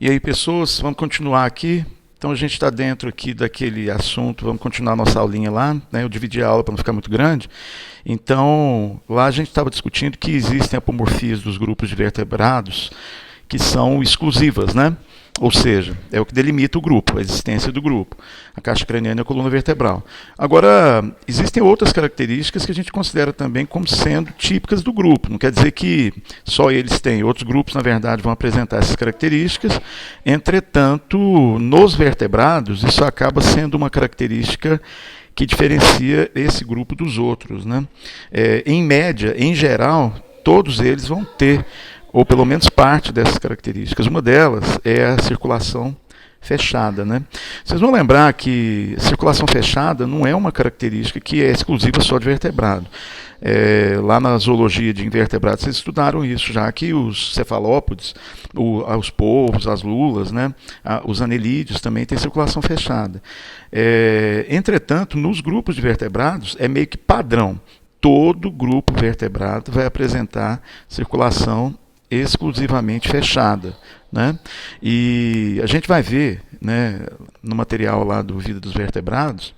E aí, pessoas, vamos continuar aqui. Então, a gente está dentro aqui daquele assunto, vamos continuar nossa aulinha lá, né? Eu dividi a aula para não ficar muito grande. Então, lá a gente estava discutindo que existem apomorfias dos grupos de vertebrados que são exclusivas, né? Ou seja, é o que delimita o grupo, a existência do grupo, a caixa craniana e a coluna vertebral. Agora, existem outras características que a gente considera também como sendo típicas do grupo. Não quer dizer que só eles têm. Outros grupos, na verdade, vão apresentar essas características. Entretanto, nos vertebrados, isso acaba sendo uma característica que diferencia esse grupo dos outros, né? Em média, em geral, todos eles vão ter ou pelo menos parte dessas características. Uma delas é a circulação fechada, né? Vocês vão lembrar que circulação fechada não é uma característica que é exclusiva só de vertebrado. Lá na zoologia de invertebrados, vocês estudaram isso já, que os cefalópodes, os polvos, as lulas, né? Os anelídeos também têm circulação fechada. Entretanto, nos grupos de vertebrados é meio que padrão. Todo grupo vertebrado vai apresentar circulação exclusivamente fechada, né? E a gente vai ver, né, no material lá do Vida dos Vertebrados,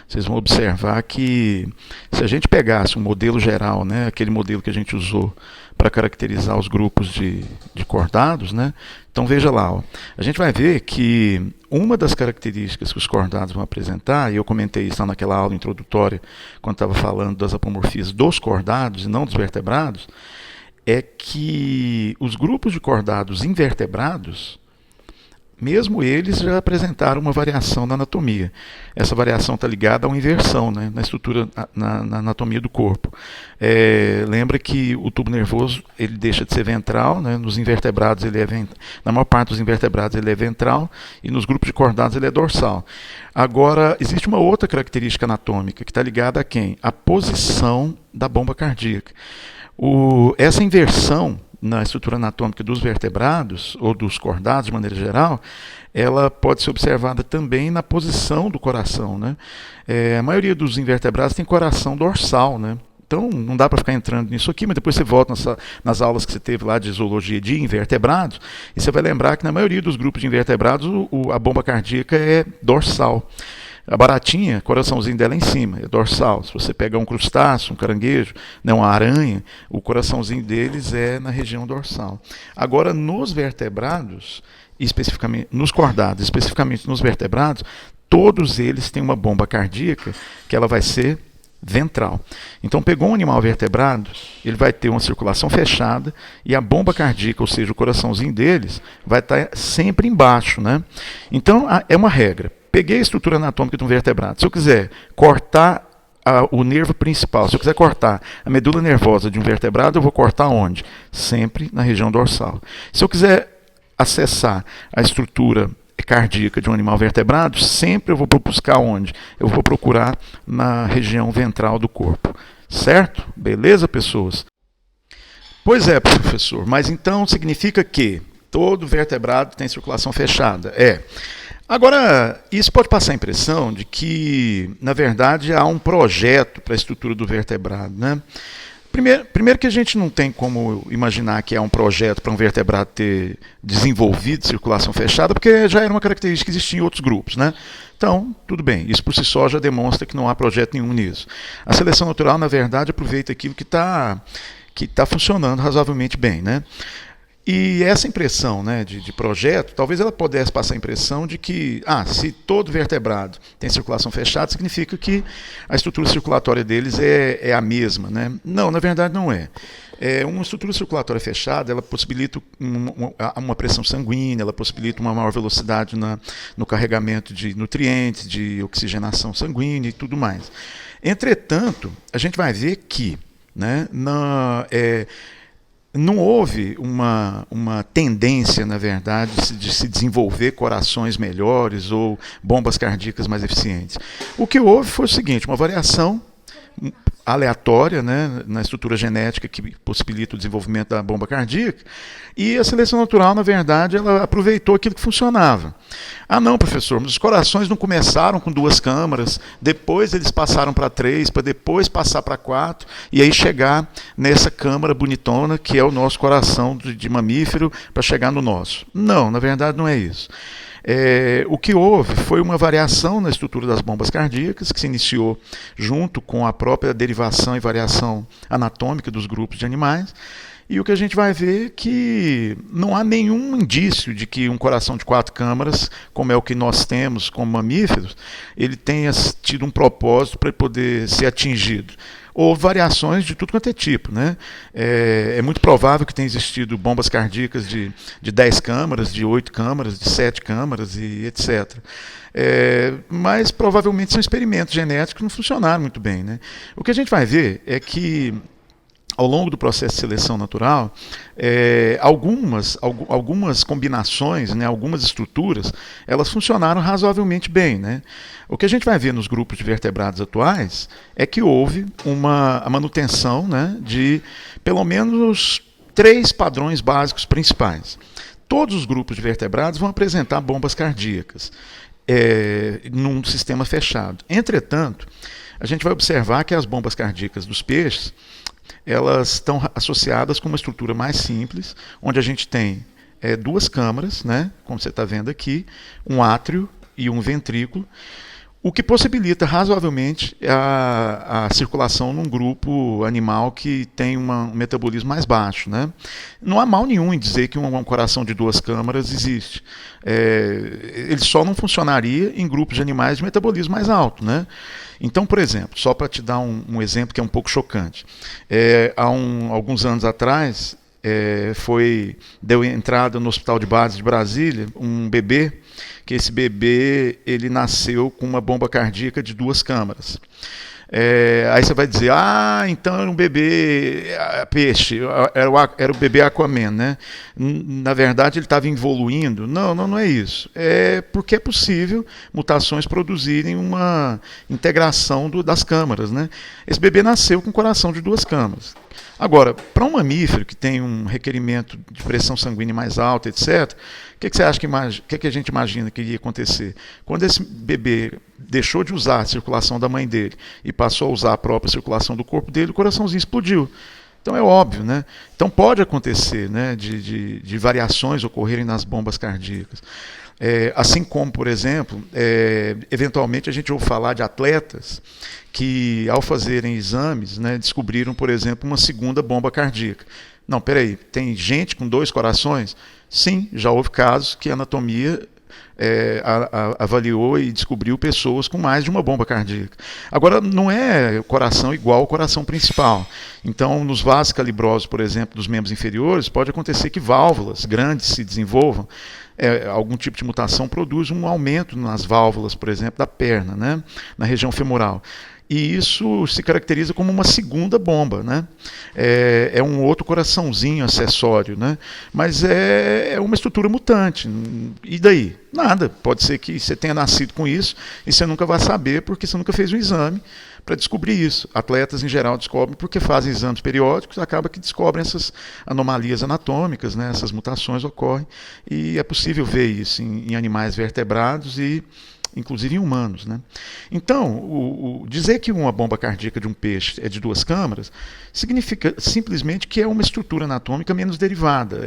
vocês vão observar que se a gente pegasse um modelo geral, né, aquele modelo que a gente usou para caracterizar os grupos de cordados, né, então veja lá, ó, a gente vai ver que uma das características que os cordados vão apresentar, e eu comentei isso lá naquela aula introdutória, quando estava falando das apomorfias dos cordados e não dos vertebrados, é que os grupos de cordados invertebrados, mesmo eles já apresentaram uma variação na anatomia. Essa variação está ligada a uma inversão, né, na estrutura, na anatomia do corpo. Lembra que o tubo nervoso ele deixa de ser ventral, né, nos invertebrados ele é na maior parte dos invertebrados ele é ventral e nos grupos de cordados ele é dorsal. Agora, existe uma outra característica anatômica que está ligada a quem? A posição da bomba cardíaca. Essa inversão na estrutura anatômica dos vertebrados, ou dos cordados de maneira geral, ela pode ser observada também na posição do coração, né? A maioria dos invertebrados tem coração dorsal, né? Então, não dá para ficar entrando nisso aqui, mas depois você volta nas aulas que você teve lá de zoologia de invertebrados, e você vai lembrar que na maioria dos grupos de invertebrados a bomba cardíaca é dorsal. A baratinha, o coraçãozinho dela é em cima, é dorsal. Se você pegar um crustáceo, um caranguejo, né, uma aranha, o coraçãozinho deles é na região dorsal. Agora, nos vertebrados, especificamente nos cordados, especificamente nos vertebrados, todos eles têm uma bomba cardíaca que ela vai ser ventral. Então, pegou um animal vertebrado, ele vai ter uma circulação fechada e a bomba cardíaca, ou seja, o coraçãozinho deles, vai estar sempre embaixo, né? Então, é uma regra. Peguei a estrutura anatômica de um vertebrado. Se eu quiser cortar o nervo principal, se eu quiser cortar a medula nervosa de um vertebrado, eu vou cortar onde? Sempre na região dorsal. Se eu quiser acessar a estrutura cardíaca de um animal vertebrado, sempre eu vou buscar onde? Eu vou procurar na região ventral do corpo. Certo? Beleza, pessoas? Pois é, professor. Mas então significa que todo vertebrado tem circulação fechada? Agora, isso pode passar a impressão de que, na verdade, há um projeto para a estrutura do vertebrado, né? Primeiro que a gente não tem como imaginar que há um projeto para um vertebrado ter desenvolvido circulação fechada, porque já era uma característica que existia em outros grupos, né? Então, tudo bem, isso por si só já demonstra que não há projeto nenhum nisso. A seleção natural, na verdade, aproveita aquilo que tá funcionando razoavelmente bem, né? E essa impressão, né, de projeto, talvez ela pudesse passar a impressão de que, se todo vertebrado tem circulação fechada, significa que a estrutura circulatória deles é a mesma, né? Não, na verdade não é. Uma estrutura circulatória fechada, ela possibilita uma pressão sanguínea, ela possibilita uma maior velocidade no carregamento de nutrientes, de oxigenação sanguínea e tudo mais. Entretanto, a gente vai ver que, né, não houve uma tendência, na verdade, de se desenvolver corações melhores ou bombas cardíacas mais eficientes. O que houve foi o seguinte, uma variação aleatória, né, na estrutura genética que possibilita o desenvolvimento da bomba cardíaca, e a seleção natural, na verdade, ela aproveitou aquilo que funcionava. Ah, não, professor, mas os corações não começaram com 2 câmaras, depois eles passaram para 3, para depois passar para 4, e aí chegar nessa câmara bonitona, que é o nosso coração de mamífero, para chegar no nosso. Não, na verdade não é isso. O que houve foi uma variação na estrutura das bombas cardíacas, que se iniciou junto com a própria derivação e variação anatômica dos grupos de animais, e o que a gente vai ver é que não há nenhum indício de que um coração de 4 câmaras, como é o que nós temos como mamíferos, ele tenha tido um propósito para poder ser atingido. Ou variações de tudo quanto é tipo, né? É muito provável que tenha existido bombas cardíacas de 10 câmaras, de 8 câmaras, de 7 câmaras e etc. Mas provavelmente são experimentos genéticos que não funcionaram muito bem, né? O que a gente vai ver é que ao longo do processo de seleção natural, algumas combinações, né, algumas estruturas, elas funcionaram razoavelmente bem, né? O que a gente vai ver nos grupos de vertebrados atuais é que houve a manutenção, né, de pelo menos 3 padrões básicos principais. Todos os grupos de vertebrados vão apresentar bombas cardíacas num sistema fechado. Entretanto, a gente vai observar que as bombas cardíacas dos peixes elas estão associadas com uma estrutura mais simples, onde a gente tem 2 câmaras, né, como você está vendo aqui, um átrio e um ventrículo, o que possibilita razoavelmente a circulação num grupo animal que tem um metabolismo mais baixo, né? Não há mal nenhum em dizer que um coração de 2 câmaras existe. Ele só não funcionaria em grupos de animais de metabolismo mais alto, né? Então, por exemplo, só para te dar um exemplo que é um pouco chocante, há alguns anos atrás deu entrada no Hospital de Base de Brasília um bebê, que esse bebê ele nasceu com uma bomba cardíaca de 2 câmaras. Aí você vai dizer, então era um bebê peixe, era o bebê Aquaman, né? Na verdade ele estava evoluindo. Não é isso. É porque é possível mutações produzirem uma integração das câmaras, né? Esse bebê nasceu com um coração de 2 câmaras. Agora, para um mamífero que tem um requerimento de pressão sanguínea mais alta, etc., o que você acha que a gente imagina que ia acontecer? Quando esse bebê deixou de usar a circulação da mãe dele e passou a usar a própria circulação do corpo dele, o coraçãozinho explodiu. Então é óbvio, né? Então pode acontecer, né, de variações ocorrerem nas bombas cardíacas. Assim como, por exemplo, eventualmente a gente ouve falar de atletas que, ao fazerem exames, né, descobriram, por exemplo, uma segunda bomba cardíaca. Não, peraí, tem gente com 2 corações? Sim, já houve casos que a anatomia avaliou e descobriu pessoas com mais de uma bomba cardíaca. Agora, não é o coração igual ao coração principal. Então, nos vasos calibrosos, por exemplo, dos membros inferiores, pode acontecer que válvulas grandes se desenvolvam. Algum tipo de mutação produz um aumento nas válvulas, por exemplo, da perna, né, na região femoral. E isso se caracteriza como uma segunda bomba, né? É um outro coraçãozinho acessório, né? Mas é uma estrutura mutante. E daí? Nada. Pode ser que você tenha nascido com isso e você nunca vai saber porque você nunca fez um exame para descobrir isso. Atletas, em geral, descobrem porque fazem exames periódicos, acaba que descobrem essas anomalias anatômicas, né? Essas mutações ocorrem e é possível ver isso em animais vertebrados e inclusive em humanos, né? Então, dizer que uma bomba cardíaca de um peixe é de 2 câmaras significa simplesmente que é uma estrutura anatômica menos derivada.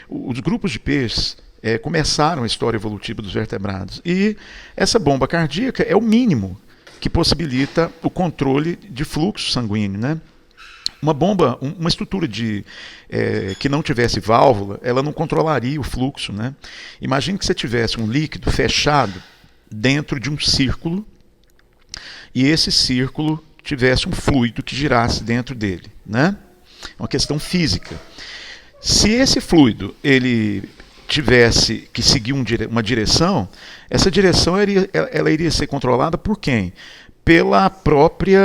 Os grupos de peixes começaram a história evolutiva dos vertebrados e essa bomba cardíaca é o mínimo que possibilita o controle de fluxo sanguíneo, né? Uma estrutura que não tivesse válvula, ela não controlaria o fluxo, né? Imagine que você tivesse um líquido fechado dentro de um círculo e esse círculo tivesse um fluido que girasse dentro dele, né? É uma questão física. Se esse fluido ele tivesse que seguir uma direção, essa direção ela iria ser controlada por quem? Pela própria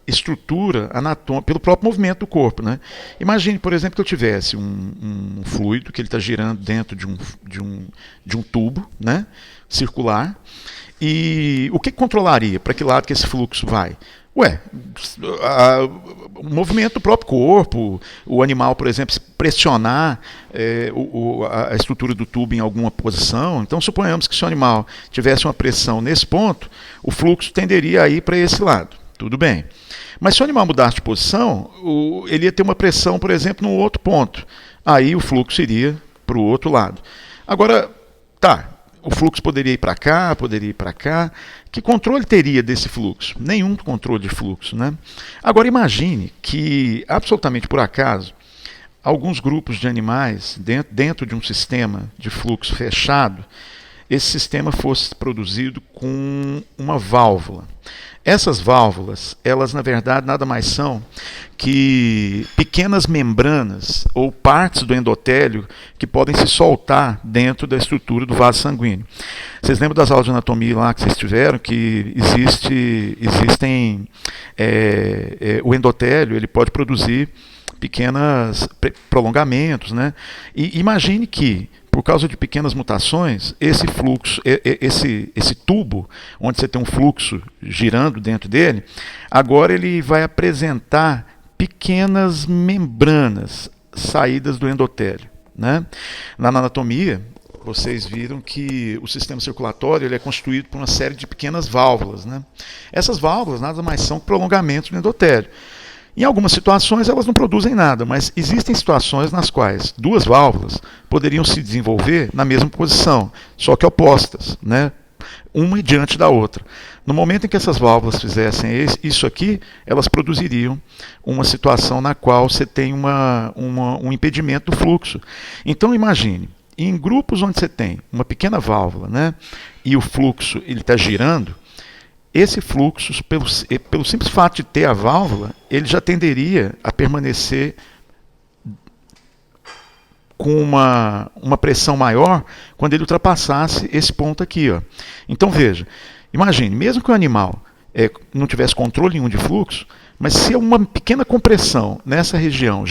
estrutura anatômica, pelo próprio movimento do corpo, né? Imagine, por exemplo, que eu tivesse um fluido que ele está girando dentro de um tubo, né, circular, e o que controlaria para que lado que esse fluxo vai? Ué, o movimento do próprio corpo, o animal, por exemplo, se pressionar a estrutura do tubo em alguma posição. Então, suponhamos que se o animal tivesse uma pressão nesse ponto, o fluxo tenderia a ir para esse lado. Tudo bem. Mas se o animal mudasse de posição, ele ia ter uma pressão, por exemplo, no outro ponto. Aí o fluxo iria para o outro lado. Agora, tá, o fluxo poderia ir para cá, poderia ir para cá. Que controle teria desse fluxo? Nenhum controle de fluxo, né? Agora imagine que, absolutamente por acaso, alguns grupos de animais, dentro de um sistema de fluxo fechado, esse sistema fosse produzido com uma válvula. Essas válvulas, elas na verdade nada mais são que pequenas membranas ou partes do endotélio que podem se soltar dentro da estrutura do vaso sanguíneo. Vocês lembram das aulas de anatomia lá que vocês tiveram, que existem o endotélio, ele pode produzir pequenos prolongamentos, né? E imagine que por causa de pequenas mutações, esse fluxo, esse tubo, onde você tem um fluxo girando dentro dele, agora ele vai apresentar pequenas membranas saídas do endotélio, né? Na anatomia, vocês viram que o sistema circulatório ele é constituído por uma série de pequenas válvulas, né? Essas válvulas nada mais são que prolongamentos do endotélio. Em algumas situações elas não produzem nada, mas existem situações nas quais duas válvulas poderiam se desenvolver na mesma posição, só que opostas, né? Uma diante da outra. No momento em que essas válvulas fizessem isso aqui, elas produziriam uma situação na qual você tem um impedimento do fluxo. Então imagine, em grupos onde você tem uma pequena válvula, né, e o fluxo está girando, esse fluxo, pelo simples fato de ter a válvula, ele já tenderia a permanecer com uma pressão maior quando ele ultrapassasse esse ponto aqui. Ó. Então veja, imagine, mesmo que o animal não tivesse controle nenhum de fluxo, mas se uma pequena compressão nessa região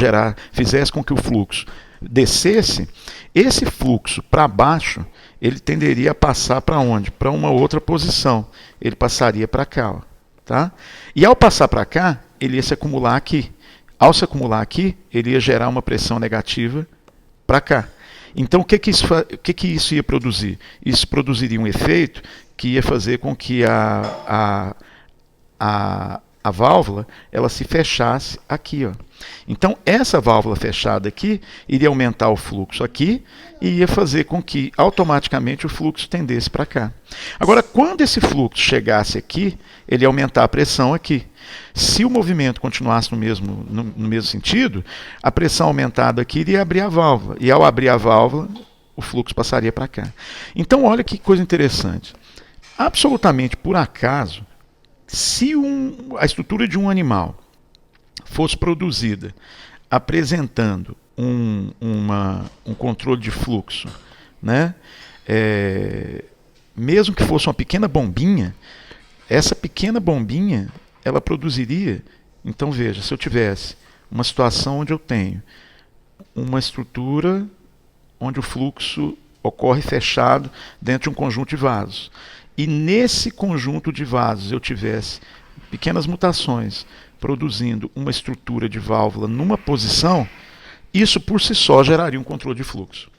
fizesse com que o fluxo descesse, esse fluxo para baixo, ele tenderia a passar para onde? Para uma outra posição. Ele passaria para cá. Ó, tá? E ao passar para cá, ele ia se acumular aqui. Ao se acumular aqui, ele ia gerar uma pressão negativa para cá. Então, o que isso ia produzir? Isso produziria um efeito que ia fazer com que a válvula ela se fechasse aqui. Ó. Então, essa válvula fechada aqui iria aumentar o fluxo aqui e ia fazer com que automaticamente o fluxo tendesse para cá. Agora, quando esse fluxo chegasse aqui, ele ia aumentar a pressão aqui. Se o movimento continuasse no mesmo sentido, a pressão aumentada aqui iria abrir a válvula. E ao abrir a válvula, o fluxo passaria para cá. Então, olha que coisa interessante. Absolutamente por acaso, se a estrutura de um animal fosse produzida apresentando um controle de fluxo, né? Mesmo que fosse uma pequena bombinha, essa pequena bombinha ela produziria. Então veja, se eu tivesse uma situação onde eu tenho uma estrutura onde o fluxo ocorre fechado dentro de um conjunto de vasos, e nesse conjunto de vasos eu tivesse pequenas mutações produzindo uma estrutura de válvula numa posição, isso por si só geraria um controle de fluxo.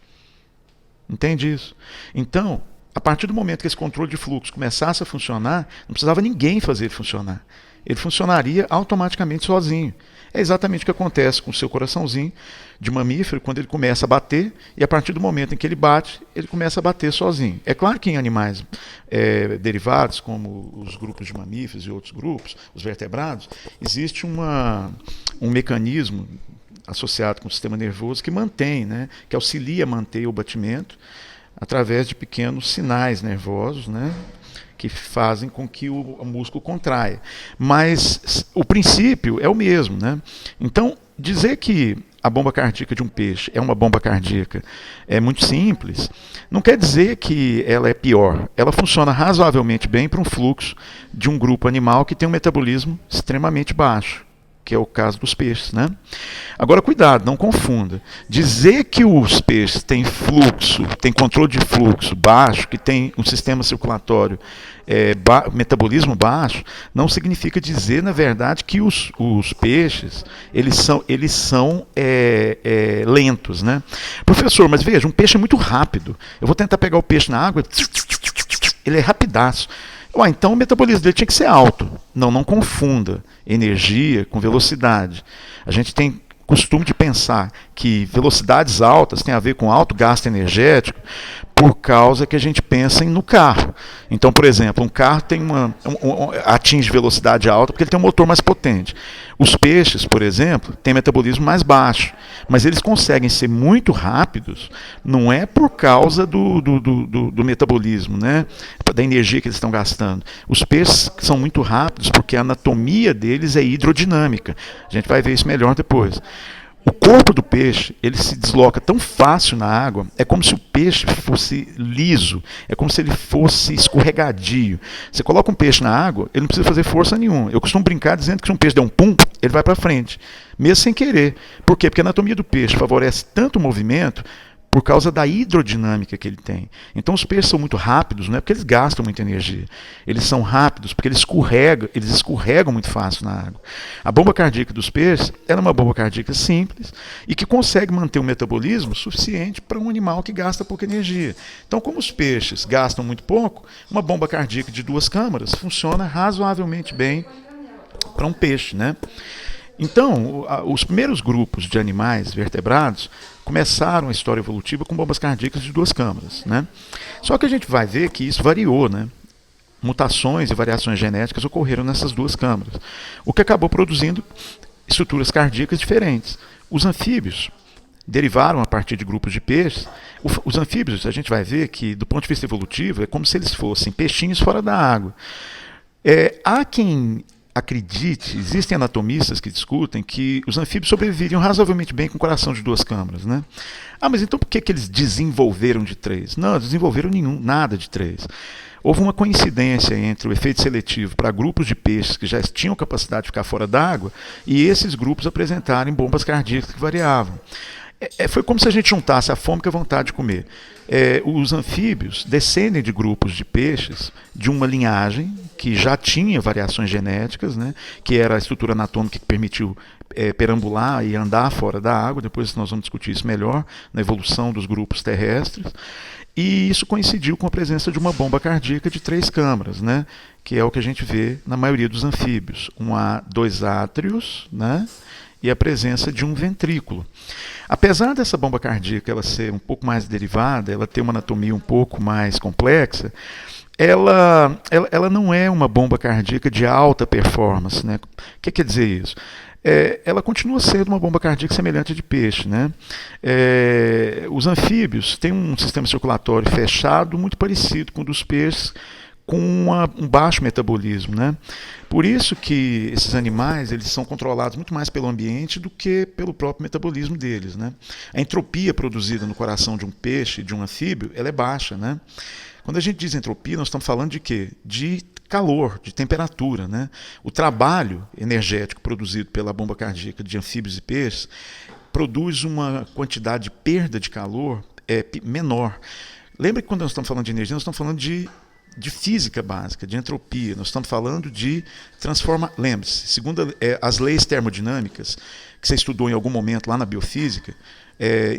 Entende isso? Então, a partir do momento que esse controle de fluxo começasse a funcionar, não precisava ninguém fazer ele funcionar. Ele funcionaria automaticamente sozinho. É exatamente o que acontece com o seu coraçãozinho de mamífero, quando ele começa a bater, e a partir do momento em que ele bate, ele começa a bater sozinho. É claro que em animais derivados, como os grupos de mamíferos e outros grupos, os vertebrados, existe um mecanismo associado com o sistema nervoso que mantém, né, que auxilia a manter o batimento através de pequenos sinais nervosos, né, que fazem com que o músculo contraia. Mas o princípio é o mesmo, né? Então, dizer que a bomba cardíaca de um peixe é uma bomba cardíaca é muito simples, não quer dizer que ela é pior. Ela funciona razoavelmente bem para um fluxo de um grupo animal que tem um metabolismo extremamente baixo. que é o caso dos peixes, né? Agora, cuidado, não confunda. Dizer que os peixes têm fluxo, têm controle de fluxo baixo, que tem um sistema circulatório, metabolismo baixo, não significa dizer, na verdade, que os peixes eles são lentos, né? Professor, mas veja, um peixe é muito rápido. Eu vou tentar pegar o peixe na água, ele é rapidaço. Então o metabolismo dele tinha que ser alto. Não confunda energia com velocidade. A gente tem costume de pensar que velocidades altas têm a ver com alto gasto energético por causa que a gente pensa no carro. Então, por exemplo, um carro tem atinge velocidade alta porque ele tem um motor mais potente. Os peixes, por exemplo, têm metabolismo mais baixo, mas eles conseguem ser muito rápidos, não é por causa do metabolismo, né? Da energia que eles estão gastando. Os peixes são muito rápidos porque a anatomia deles é hidrodinâmica. A gente vai ver isso melhor depois. O corpo do peixe, ele se desloca tão fácil na água, é como se o peixe fosse liso, é como se ele fosse escorregadio. Você coloca um peixe na água, ele não precisa fazer força nenhuma. Eu costumo brincar dizendo que se um peixe der um pum, ele vai para frente, mesmo sem querer. Por quê? Porque a anatomia do peixe favorece tanto o movimento por causa da hidrodinâmica que ele tem. Então os peixes são muito rápidos, não é porque eles gastam muita energia. Eles são rápidos porque eles escorregam muito fácil na água. A bomba cardíaca dos peixes é uma bomba cardíaca simples e que consegue manter um metabolismo suficiente para um animal que gasta pouca energia. Então, como os peixes gastam muito pouco, uma bomba cardíaca de 2 câmaras funciona razoavelmente bem para um peixe, né? Então, os primeiros grupos de animais vertebrados começaram a história evolutiva com bombas cardíacas de 2 câmaras, né? Só que a gente vai ver que isso variou, né? Mutações e variações genéticas ocorreram nessas 2 câmaras, o que acabou produzindo estruturas cardíacas diferentes. Os anfíbios derivaram a partir de grupos de peixes. Os anfíbios, a gente vai ver que, do ponto de vista evolutivo, é como se eles fossem peixinhos fora da água. Há quem acredite, existem anatomistas que discutem que os anfíbios sobreviveriam razoavelmente bem com um coração de 2 câmaras, né? Mas então por que eles desenvolveram de 3? Não, desenvolveram nada de 3. Houve uma coincidência entre o efeito seletivo para grupos de peixes que já tinham capacidade de ficar fora d'água e esses grupos apresentarem bombas cardíacas que variavam. Foi como se a gente juntasse a fome com a vontade de comer. Os anfíbios descendem de grupos de peixes de uma linhagem que já tinha variações genéticas, né, que era a estrutura anatômica que permitiu perambular e andar fora da água. Depois nós vamos discutir isso melhor na evolução dos grupos terrestres. E isso coincidiu com a presença de uma bomba cardíaca de 3 câmaras, né, que é o que a gente vê na maioria dos anfíbios. 2 átrios, né, e a presença de um ventrículo. Apesar dessa bomba cardíaca ela ser um pouco mais derivada, ela ter uma anatomia um pouco mais complexa, ela não é uma bomba cardíaca de alta performance, né? O que quer dizer isso? Ela continua sendo uma bomba cardíaca semelhante a de peixe, né? Os anfíbios têm um sistema circulatório fechado muito parecido com o dos peixes, com um baixo metabolismo, né? Por isso que esses animais eles são controlados muito mais pelo ambiente do que pelo próprio metabolismo deles, né? A entropia produzida no coração de um peixe, de um anfíbio, ela é baixa, né? Quando a gente diz entropia, nós estamos falando de quê? De calor, de temperatura, né? O trabalho energético produzido pela bomba cardíaca de anfíbios e peixes produz uma quantidade de perda de calor menor. Lembra que quando nós estamos falando de energia, nós estamos falando de física básica, de entropia. Nós estamos falando de transformar. Lembre-se, segundo as leis termodinâmicas, que você estudou em algum momento lá na biofísica,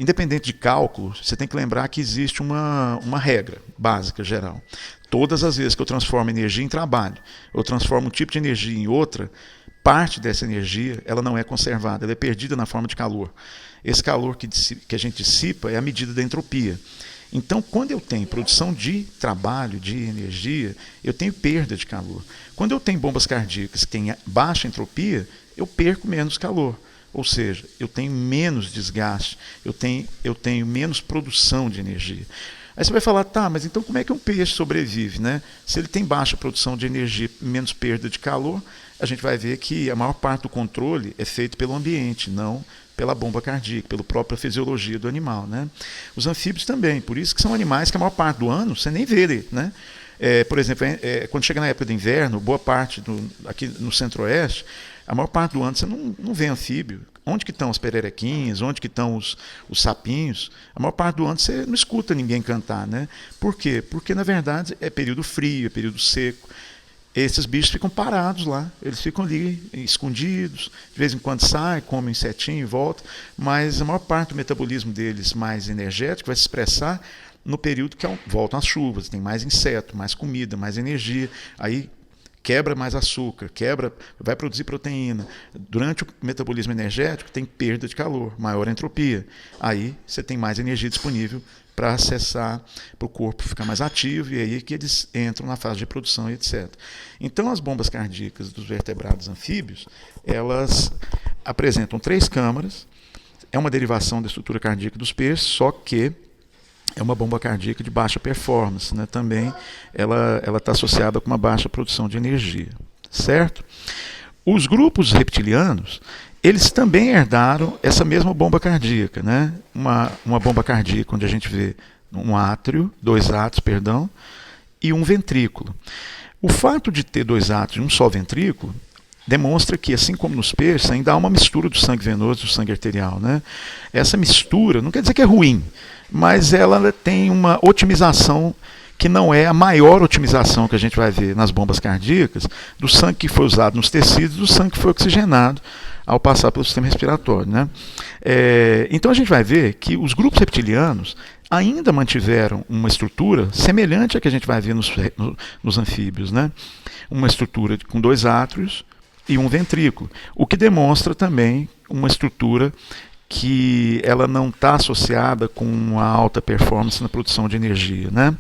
independente de cálculo, você tem que lembrar que existe uma regra básica, geral. Todas as vezes que eu transformo energia em trabalho, eu transformo um tipo de energia em outra, parte dessa energia ela não é conservada, ela é perdida na forma de calor. Esse calor que a gente dissipa é a medida da entropia. Então, quando eu tenho produção de trabalho, de energia, eu tenho perda de calor. Quando eu tenho bombas cardíacas que têm baixa entropia, eu perco menos calor. Ou seja, eu tenho menos desgaste, eu tenho menos produção de energia. Aí você vai falar, tá, mas então como é que um peixe sobrevive, né? Se ele tem baixa produção de energia, menos perda de calor, a gente vai ver que a maior parte do controle é feito pelo ambiente, não pela bomba cardíaca, pela própria fisiologia do animal, né? Os anfíbios também, por isso que são animais que a maior parte do ano você nem vê, né? Por exemplo, quando chega na época do inverno, boa parte aqui no centro-oeste, A maior parte do ano você não vê anfíbio. Onde que estão as pererequinhas? Onde que estão os sapinhos? A maior parte do ano você não escuta ninguém cantar, né? Por quê? Porque, na verdade, é período frio, é período seco. Esses bichos ficam parados lá, eles ficam ali escondidos, de vez em quando saem, comem um insetinho e voltam, mas a maior parte do metabolismo deles mais energético vai se expressar no período que voltam as chuvas, tem mais inseto, mais comida, mais energia, aí quebra mais açúcar, vai produzir proteína. Durante o metabolismo energético tem perda de calor, maior entropia. Aí você tem mais energia disponível para acessar, para o corpo ficar mais ativo, e aí que eles entram na fase de produção e etc. Então as bombas cardíacas dos vertebrados anfíbios, elas apresentam 3 câmaras, é uma derivação da estrutura cardíaca dos peixes, só que é uma bomba cardíaca de baixa performance, né? Também ela está associada com uma baixa produção de energia, certo? Os grupos reptilianos, eles também herdaram essa mesma bomba cardíaca, né? Uma bomba cardíaca onde a gente vê um átrio, 2 átrios, perdão, e um ventrículo. O fato de ter 2 átrios e um só ventrículo demonstra que, assim como nos peixes, ainda há uma mistura do sangue venoso e do sangue arterial, né? Essa mistura não quer dizer que é ruim, mas ela tem uma otimização que não é a maior otimização que a gente vai ver nas bombas cardíacas do sangue que foi usado nos tecidos, do sangue que foi oxigenado ao passar pelo sistema respiratório, né? Então a gente vai ver que os grupos reptilianos ainda mantiveram uma estrutura semelhante à que a gente vai ver nos anfíbios, né? Uma estrutura com 2 átrios e um ventrículo, o que demonstra também uma estrutura que ela não está associada com uma alta performance na produção de energia, né?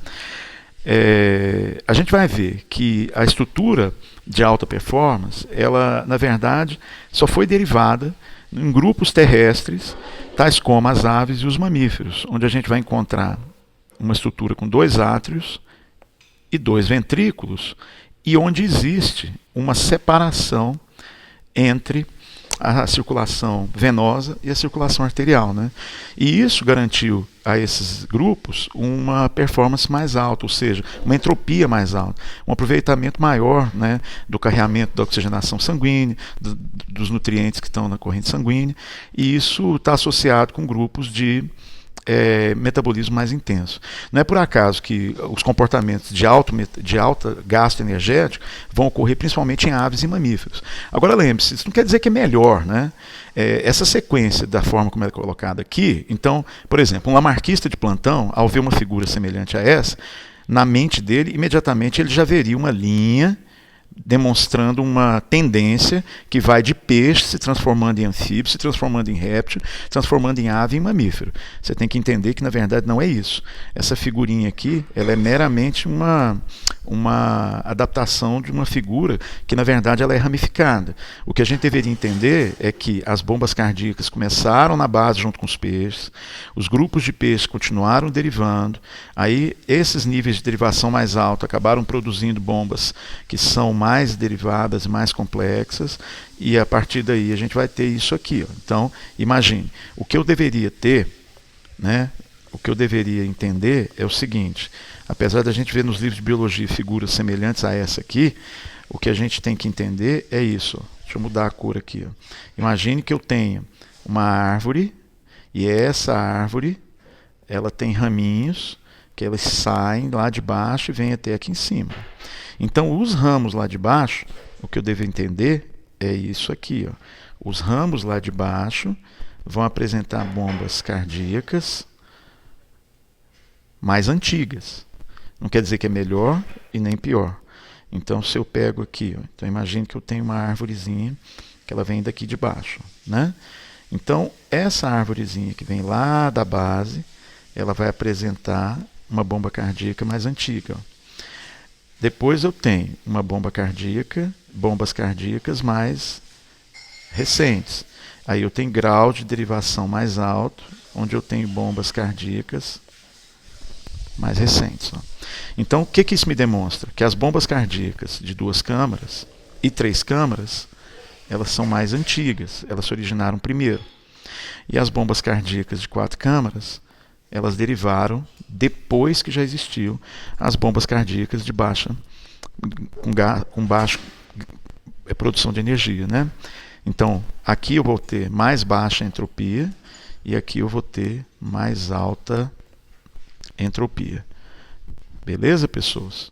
A gente vai ver que a estrutura de alta performance, ela, na verdade, só foi derivada em grupos terrestres, tais como as aves e os mamíferos, onde a gente vai encontrar uma estrutura com 2 átrios e 2 ventrículos, e onde existe uma separação entre a circulação venosa e a circulação arterial, né? E isso garantiu a esses grupos uma performance mais alta, ou seja, uma entropia mais alta, um aproveitamento maior, né, do carreamento da oxigenação sanguínea, dos nutrientes que estão na corrente sanguínea, e isso está associado com grupos de metabolismo mais intenso. Não é por acaso que os comportamentos de alta gasto energético vão ocorrer principalmente em aves e mamíferos. Agora lembre-se, isso não quer dizer que é melhor, né? Essa sequência da forma como é colocada aqui, então, por exemplo, um lamarquista de plantão, ao ver uma figura semelhante a essa, na mente dele, imediatamente ele já veria uma linha demonstrando uma tendência que vai de peixe se transformando em anfíbio, se transformando em réptil, transformando em ave e em mamífero. Você tem que entender que, na verdade, não é isso. Essa figurinha aqui, ela é meramente uma adaptação de uma figura que, na verdade, ela é ramificada. O que a gente deveria entender é que as bombas cardíacas começaram na base junto com os peixes, os grupos de peixes continuaram derivando, aí esses níveis de derivação mais altos acabaram produzindo bombas que são mais derivadas, mais complexas, e a partir daí a gente vai ter isso aqui, ó. Então, imagine, o que eu deveria ter, né, o que eu deveria entender é o seguinte: apesar da gente ver nos livros de biologia figuras semelhantes a essa aqui, o que a gente tem que entender é isso, ó. Deixa eu mudar a cor aqui, ó. Imagine que eu tenha uma árvore, e essa árvore ela tem raminhos que eles saem lá de baixo e vêm até aqui em cima. Então, os ramos lá de baixo, o que eu devo entender é isso aqui, ó. Os ramos lá de baixo vão apresentar bombas cardíacas mais antigas. Não quer dizer que é melhor e nem pior. Então, se eu pego aqui, ó, então imagine que eu tenho uma árvorezinha que ela vem daqui de baixo, né? Então, essa árvorezinha que vem lá da base, ela vai apresentar uma bomba cardíaca mais antiga, ó. Depois eu tenho uma bomba cardíaca, bombas cardíacas mais recentes. Aí eu tenho grau de derivação mais alto, onde eu tenho bombas cardíacas mais recentes, ó. Então, o que isso me demonstra? Que as bombas cardíacas de 2 câmaras e 3 câmaras, elas são mais antigas, elas se originaram primeiro. E as bombas cardíacas de 4 câmaras, elas derivaram depois que já existiu as bombas cardíacas de baixa, com baixo produção de energia, né? Então, aqui eu vou ter mais baixa entropia e aqui eu vou ter mais alta entropia. Beleza, pessoas?